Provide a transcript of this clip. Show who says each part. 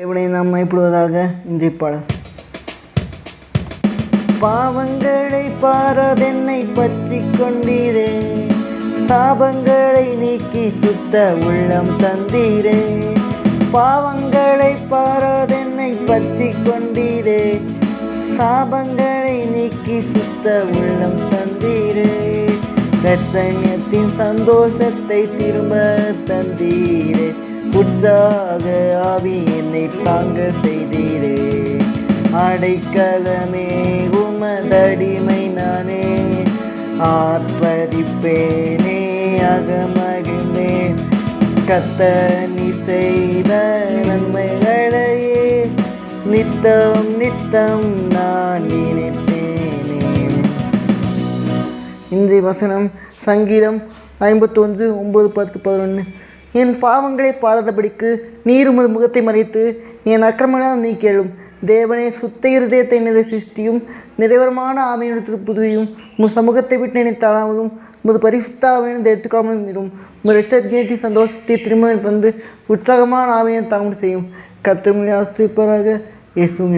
Speaker 1: தேவனை நாம் மயப்படுவதாக இன்றைய பாடல். பாவங்களை பாரதென்னை பற்றி கொண்டீரே, சாபங்களை நீக்கி சுத்த உள்ளம் தந்தீரே. பாவங்களை பாரதென்னை பற்றி கொண்டீரே, சாபங்களை நீக்கி சுத்த உள்ளம் தந்தீரே. ரட்சண்யத்தின் சந்தோஷத்தை திரும்ப தந்தீரே, உற்சாக ஆவி என்னை தாங்க செய்தீரே. அடைக்கலமே உமதடிமை நானே, ஆர்ப்பரிப்பேனே அகமகிழ்ந்தே. கர்த்தர் செய்த நன்மைகளையே நித்தம் நித்தம் நான் நினைத்தேனே. இன்றைய வசனம் சங்கீதம் 51, 9, 10, 11. என் பாவங்களை பாராதபடிக்கு நீர் உமது முகத்தை மறைத்து என் அக்கிரமங்களால் நீக்கேளும். தேவனே, சுத்த இருதயத்தை நிறை சிருஷ்டியும், நிறைவரமான ஆவியினத்தில் புதுவையும். உமது சமூகத்தை விட்டு நினைத்தாலும் உமது பரிசுத்த ஆவியினத்தை எடுத்துக்காமலும் இரும். உமது ரட்சத்தின் சந்தோஷத்தை திரும்ப தந்து உற்சாகமான ஆவியினை தாமம் செய்யும். கர்த்தர் ஆசீர்வதிப்பாராக. இயேசுவின்